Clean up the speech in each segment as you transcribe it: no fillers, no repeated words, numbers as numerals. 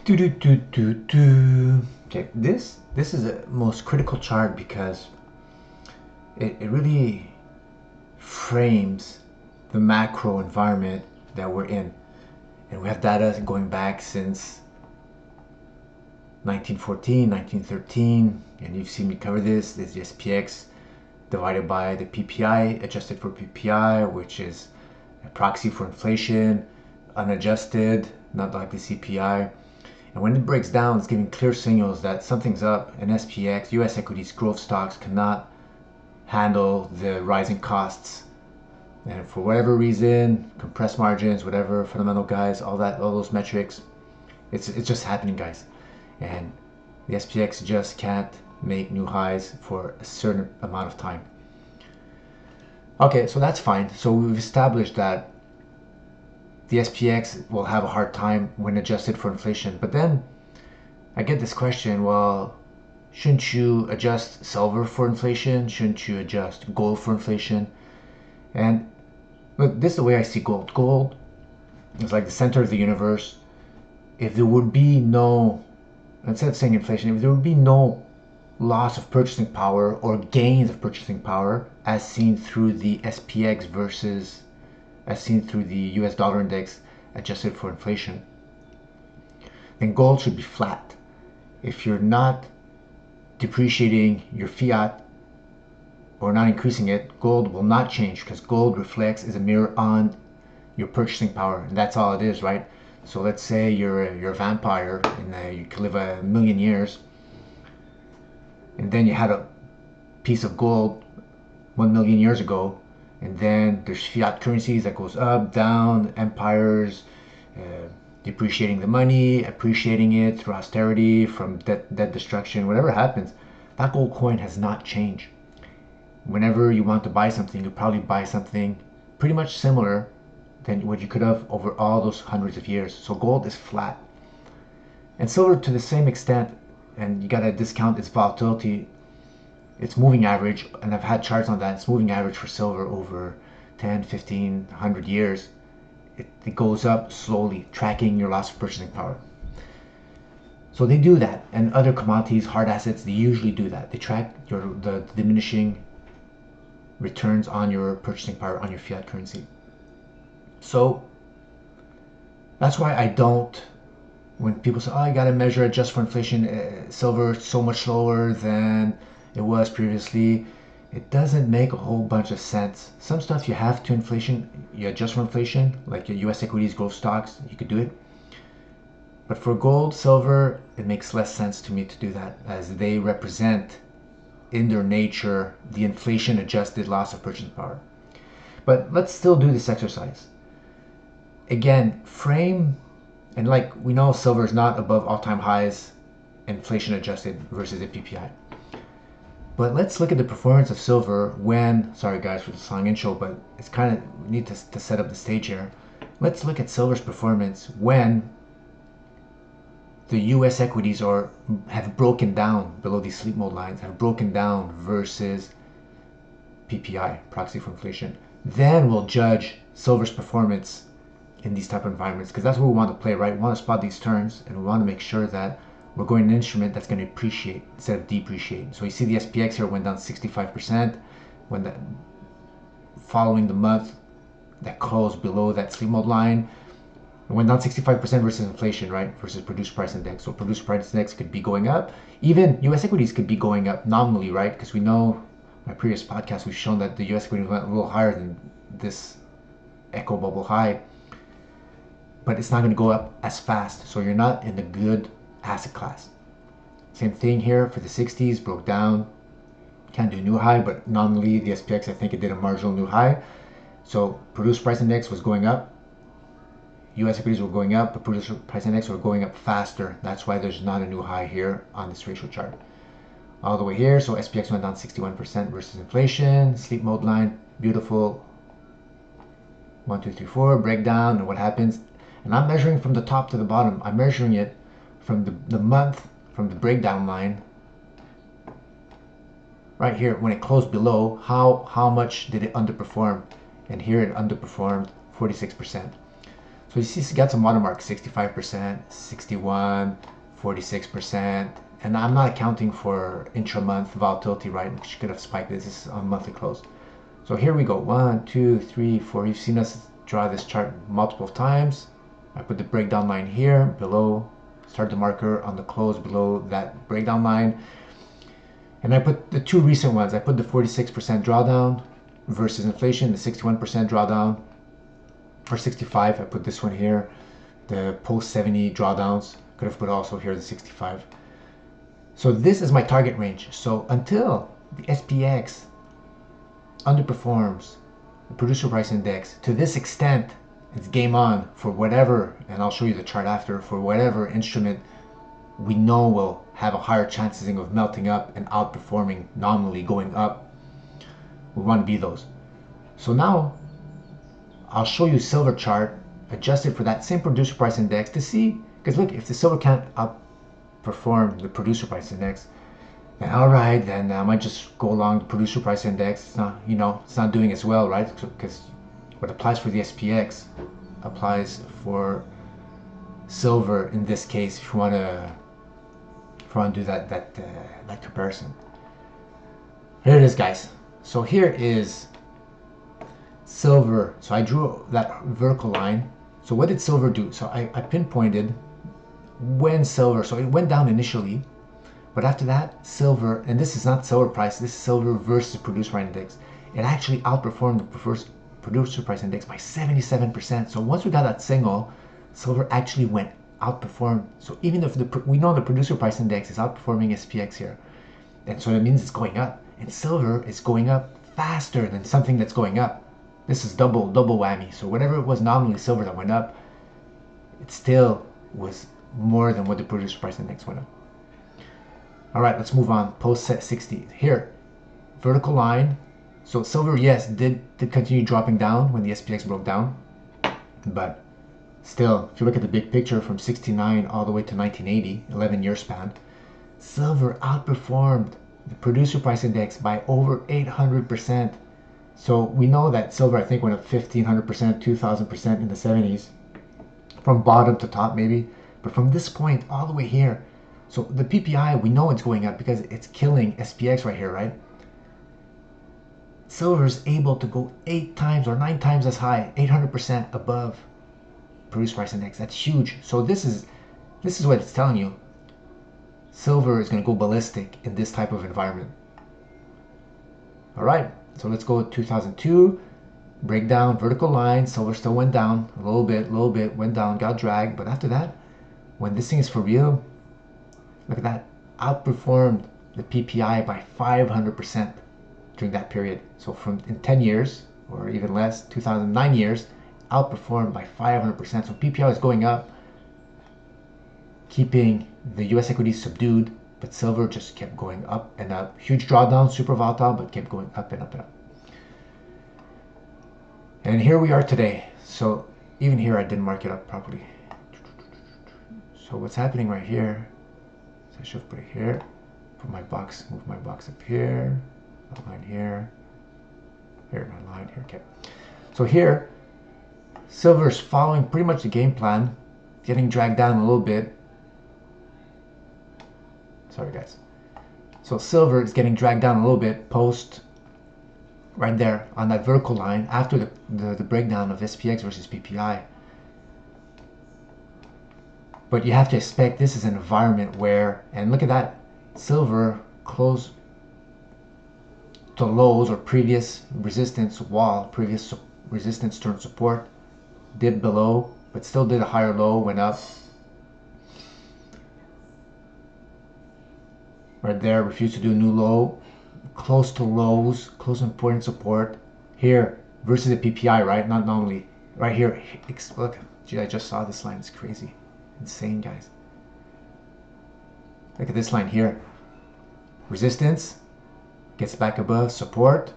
Okay, this is a most critical chart because it really frames the macro environment that we're in. And we have data going back since 1914, 1913, and you've seen me cover this. There's the SPX divided by the PPI, adjusted for PPI, which is a proxy for inflation, unadjusted, not like the CPI. And when it breaks down, it's giving clear signals that something's up, and SPX, US equities, growth stocks cannot handle the rising costs. And for whatever reason, compressed margins, whatever, fundamental guys, all those metrics, it's just happening, guys. And the SPX just can't make new highs for a certain amount of time. Okay, so that's fine. So we've established that the SPX will have a hard time when adjusted for inflation. But then I get this question, well, shouldn't you adjust silver for inflation? Shouldn't you adjust gold for inflation? And look, this is the way I see gold. Gold is like the center of the universe. If there would be no, instead of saying inflation, if there would be no loss of purchasing power or gains of purchasing power as seen through the SPX versus as seen through the US dollar index adjusted for inflation, then gold should be flat. If you're not depreciating your fiat or not increasing it, gold will not change because gold reflects is a mirror on your purchasing power, and that's all it is, right? So let's say you're a vampire and you could live 1,000,000 years, and then you had a piece of gold 1,000,000 years ago, and then there's fiat currencies that goes up, down, empires, depreciating the money, appreciating it through austerity, from debt destruction, whatever happens, that gold coin has not changed. Whenever you want to buy something, you probably buy something pretty much similar than what you could have over all those hundreds of years. So gold is flat. And silver to the same extent, and you gotta discount its volatility, its moving average, and I've had charts on that, it's moving average for silver over 10, 15, 100 years. It goes up slowly, tracking your loss of purchasing power. So they do that, and other commodities, hard assets, they usually do that. They track the diminishing returns on your purchasing power on your fiat currency. So that's why I don't, when people say, oh, you got to measure adjust for inflation, silver so much slower than it was previously, it doesn't make a whole bunch of sense. Some stuff you have to inflation, you adjust for inflation, like your US equities, growth stocks, you could do it. But for gold, silver, it makes less sense to me to do that, as they represent in their nature the inflation adjusted loss of purchasing power. But let's still do this exercise. Again, frame, and like we know silver is not above all-time highs, inflation adjusted versus the PPI. But let's look at the performance of silver when, sorry guys for the song intro, but it's kind of, we need to set up the stage here. Let's look at silver's performance when the US equities have broken down below these sleep mode lines, have broken down versus PPI, proxy for inflation. Then we'll judge silver's performance in these type of environments, because that's what we want to play, right? We want to spot these turns, and we want to make sure that we're going an instrument that's going to appreciate instead of depreciate. So you see the SPX here went down 65% when that following the month that closed below that sleep mode line. It went down 65% versus inflation, right? Versus producer price index. So producer price index could be going up. Even US equities could be going up nominally, right? Because we know, my previous podcast, we've shown that the US equity went a little higher than this echo bubble high. But it's not going to go up as fast. So you're not in the good asset class. Same thing here for the 60s, broke down. Can't do a new high, but nominally the SPX, I think it did a marginal new high. So producer price index was going up. US equities were going up, but producer price index were going up faster. That's why there's not a new high here on this ratio chart. All the way here, so SPX went down 61% versus inflation. Sleep mode line, beautiful. 1, 2, 3, 4, breakdown, and what happens. And I'm measuring from the top to the bottom. I'm measuring it from the month, from the breakdown line. Right here, when it closed below, how much did it underperform? And here it underperformed 46%. So you see it's got some watermark, 65%, 61, 46%. And I'm not accounting for intra-month volatility, right? Which could have spiked. This is on monthly close. So here we go, 1, 2, 3, 4. You've seen us draw this chart multiple times. I put the breakdown line here below, start the marker on the close below that breakdown line. And I put the two recent ones. I put the 46% drawdown versus inflation, the 61% drawdown, or 65. I put this one here, the post 70 drawdowns. Could have put also here the 65. So this is my target range. So until the SPX underperforms the producer price index to this extent, it's game on for whatever, and I'll show you the chart after, for whatever instrument we know will have a higher chances of melting up and outperforming nominally going up. We want to be those. So now I'll show you silver chart adjusted for that same producer price index to see, because look, if the silver can't outperform the producer price index, then all right, then I might just go along the producer price index. It's not, it's not doing as well, right? Because what applies for the SPX applies for silver in this case. If you want to do that comparison, here it is, guys. So here is silver. So I drew that vertical line. So what did silver do? So I pinpointed when silver. So it went down initially. But after that, silver, and this is not silver price, this is silver versus producer price index. It actually outperformed the producer price index by 77%. So once we got that signal, silver actually went outperformed. So even if we know the producer price index is outperforming SPX here, and so it means it's going up. And silver is going up faster than something that's going up. This is double whammy. So whatever it was nominally silver that went up, it still was more than what the producer price index went up. All right, let's move on. Post set 60 here, vertical line. So silver, yes, did continue dropping down when the SPX broke down, but still, if you look at the big picture from 69 all the way to 1980, 11-year span, silver outperformed the producer price index by over 800%. So we know that silver, I think, went up 1,500%, 2,000% in the 70s, from bottom to top maybe, but from this point all the way here. So the PPI, we know it's going up because it's killing SPX right here, right? Silver is able to go 8 times or 9 times as high, 800% above producer price index. That's huge. So this is what it's telling you. Silver is going to go ballistic in this type of environment. All right, so let's go 2002. Breakdown, vertical line. Silver still went down a little bit, went down, got dragged. But after that, when this thing is for real, look at that, outperformed the PPI by 500% during that period. So in 10 years, or even less, 2009 years, outperformed by 500%. So PPI is going up, keeping the US equities subdued, but silver just kept going up and up. Huge drawdown, super volatile, but kept going up and up and up. And here we are today. So even here, I didn't mark it up properly. So what's happening right here, so I should put it here, put my box, move my box up here, a line here, my line here, okay. So here, silver's following pretty much the game plan, getting dragged down a little bit. Sorry guys. So silver is getting dragged down a little bit post right there on that vertical line after the breakdown of SPX versus PPI. But you have to expect this is an environment where, and look at that, silver closed to lows or previous resistance wall, previous resistance turned support, dipped below, but still did a higher low, went up. Right there, refused to do a new low, close to lows, close to important support. Here, versus the PPI, right? Not normally. Right here, look, gee, I just saw this line, it's crazy. Insane, guys. Look at this line here. Resistance, gets back above, support.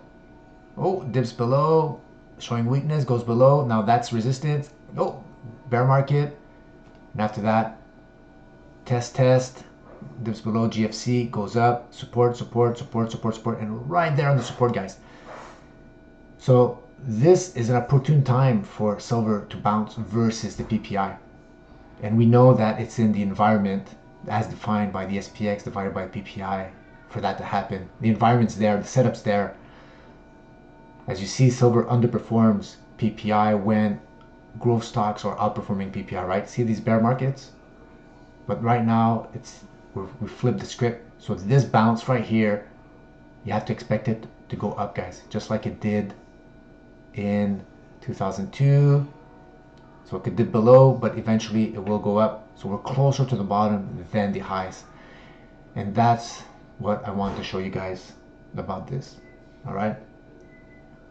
Oh, dips below, showing weakness, goes below. Now that's resistance. Oh, bear market. And after that, test, dips below GFC, goes up, support, and right there on the support, guys. So this is an opportune time for silver to bounce versus the PPI. And we know that it's in the environment as defined by the SPX divided by PPI for that to happen. The environment's there, the setup's there. As you see, silver underperforms PPI when growth stocks are outperforming PPI, right? See these bear markets? But right now, we flipped the script. So this bounce right here, you have to expect it to go up, guys, just like it did in 2002. So it could dip below, but eventually it will go up. So we're closer to the bottom than the highs. And that's what I want to show you guys about this. All right.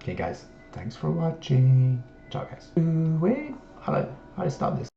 Okay, guys. Thanks for watching. Ciao, guys. Wait, how do I stop this?